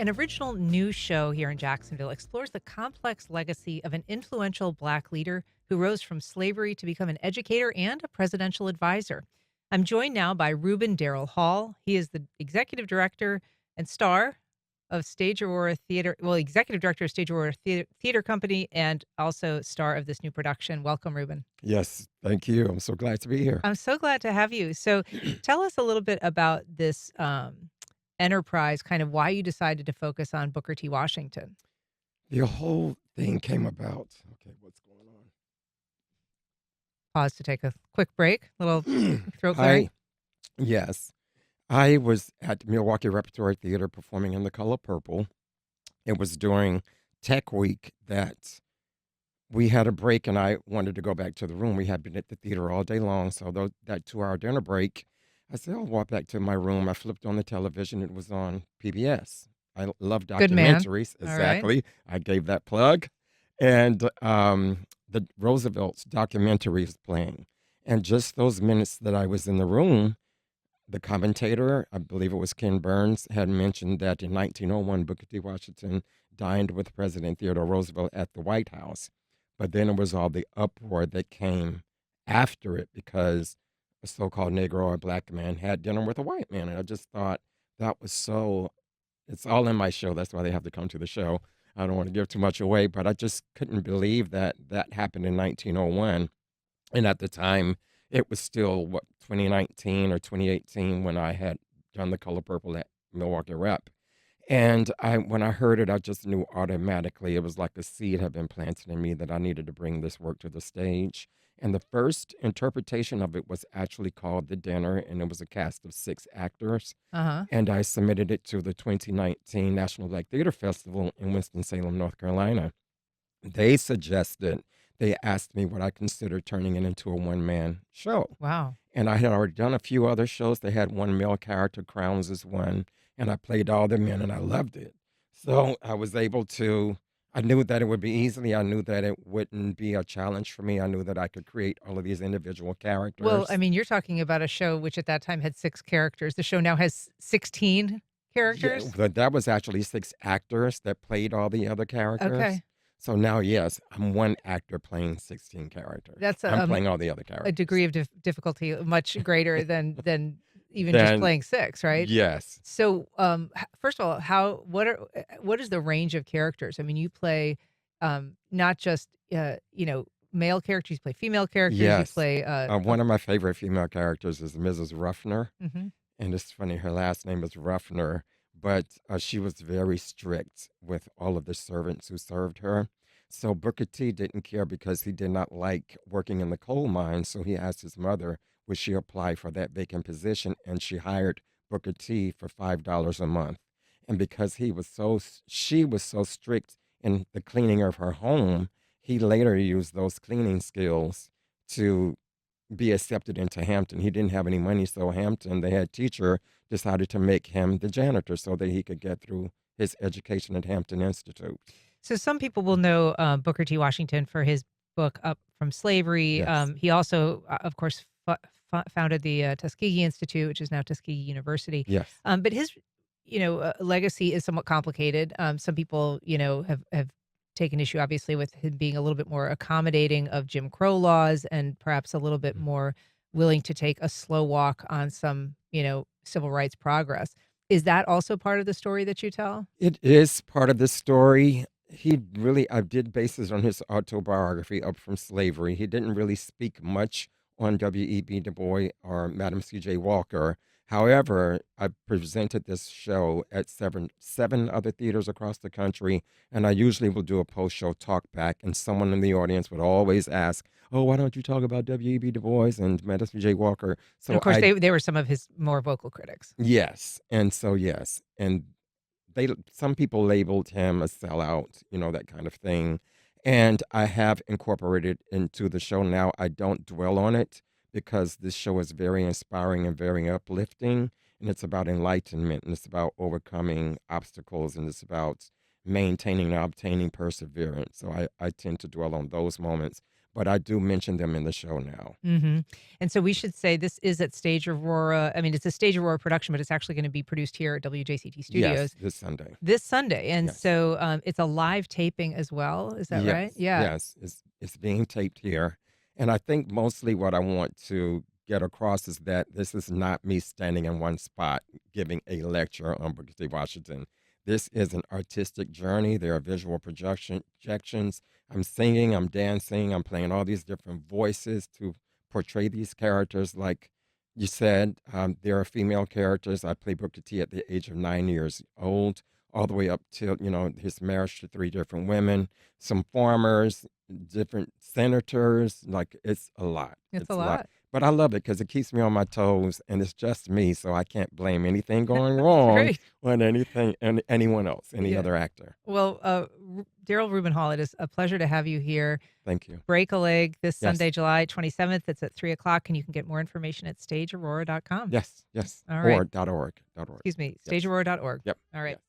An original new show here in Jacksonville explores the complex legacy of an influential Black leader who rose from slavery to become an educator and a presidential advisor. I'm joined now by Reuben Darryl Hall. He is the executive director and star of Stage Aurora Theater, well, executive director of Stage Aurora Theater Company, and also star of this new production. Welcome, Reuben. Yes, thank you. I'm so glad to be here. I'm so glad to have you. So, tell us a little bit about this enterprise, kind of why you decided to focus on Booker T. Washington. The whole thing came about. Okay, what's going Pause to take a quick break, little on? throat clearing. Yes, I was at Milwaukee Repertory Theater performing in The Color Purple. It was during Tech Week that we had a break, and I wanted to go back to the room. We had been at the theater all day long, so that 2 hour dinner break, I said, I'll walk back to my room. I flipped on the television. It was on PBS. I love Good man. documentaries. All right. Exactly. I gave that plug. And the Roosevelt's documentary is playing. And just those minutes that I was in the room, the commentator, I believe it was Ken Burns, had mentioned that in 1901, Booker T. Washington dined with President Theodore Roosevelt at the White House. But then it was all the uproar that came after it because a so-called Negro or black man had dinner with a white man. And I just thought that was so, it's all in my show. That's why they have to come to the show. I don't want to give too much away, but I just couldn't believe that that happened in 1901. And at the time, it was still, 2019 or 2018 when I had done The Color Purple at Milwaukee Rep. And when I heard it, I just knew automatically it was like a seed had been planted in me that I needed to bring this work to the stage. And the first interpretation of it was actually called The Dinner, and it was a cast of 6 actors. Uh-huh. And I submitted it to the 2019 National Black Theater Festival in Winston-Salem, North Carolina. They suggested, they asked me would I consider turning it into a one-man show. Wow. And I had already done a few other shows. They had one male character, Crowns is one, and I played all the men, and I loved it. So I was able to, I knew that it would be easy. I knew that it wouldn't be a challenge for me. I knew that I could create all of these individual Well, I characters. mean, you're talking about a show which at that time had 6 characters. The show now has 16 Yeah, characters? but that was actually 6 actors that played all the other characters. Okay. So now, yes, I'm one actor playing 16 characters. That's I'm playing all the other a degree characters. of difficulty much greater than even just Then, playing 6, right? yes, So, first of all, what is the range of characters? I mean, you play, not just, male characters, you play female characters, you yes. play, One of my favorite female characters is Mrs. Ruffner. mhm. And it's funny, her last name is Ruffner, but she was very strict with all of the servants who served her. So Booker T didn't care because he did not like working in the coal mine. So he asked his mother, would she apply for that vacant position? And she hired Booker T for $5 a month. And because she was so strict in the cleaning of her home, he later used those cleaning skills to be accepted into Hampton. He didn't have any money, so Hampton, the head teacher, decided to make him the janitor so that he could get through his education at Hampton Institute. So some people will know, Booker T. Washington for his book Up from Slavery. Yes. He also, of course, founded the Tuskegee Institute, which is now Tuskegee University. Yes. But his, legacy is somewhat complicated. Some people, have taken issue, obviously, with him being a little bit more accommodating of Jim Crow laws and perhaps a little bit Mm. more willing to take a slow walk on some, civil rights progress. Is that also part of the story that you tell? It is part of the story. I did base it on his autobiography, Up from Slavery. He didn't really speak much on W.E.B. Du Bois or Madam C.J. Walker. However, I presented this show at seven other theaters across the country, and I usually will do a post-show talk back, and someone in the audience would always ask, "Oh, why don't you talk about W.E.B. Du Bois and Madam C.J. Walker?" And of So course, they were some of his more vocal critics. yes, and so yes, and some people labeled him a sellout, that kind of thing. And I have incorporated into the show now. I don't dwell on it because this show is very inspiring and very uplifting. And it's about enlightenment and it's about overcoming obstacles and it's about maintaining and obtaining perseverance. So I tend to dwell on those moments. but I do mention them in the show now. And so we should say this is at Stage Aurora. I mean, it's a Stage Aurora production, but it's actually going to be produced here at WJCT Yes, Studios this Sunday. this Sunday. And Yes. so it's a live taping as well. Is that right? Yes, Yeah. yes, it's being taped here, and I think mostly what I want to get across is that this is not me standing in one spot giving a lecture on Booker T. Washington. This is an artistic journey. There are visual projections. I'm singing, I'm dancing, I'm playing all these different voices to portray these characters. Like you said, there are female characters. I played Booker T at the age of 9 years old, all the way up till, his marriage to three different women, some farmers, different senators. Like, it's a lot. It's a It's a lot. lot. But I love it because it keeps me on my toes, and it's just me, so I can't blame anything going That's wrong great. on anything and anyone else, any Yeah. other actor. Well, Darryl Reuben Hall, it is a pleasure to have you here. Thank you. Break a Leg this Yes, Sunday, July 27th. It's at 3 o'clock, and you can get more information at stageaurora.com. yes, yes. All right. Or .org. Excuse me, Yes. stageaurora.org. Yep. All right. Yes.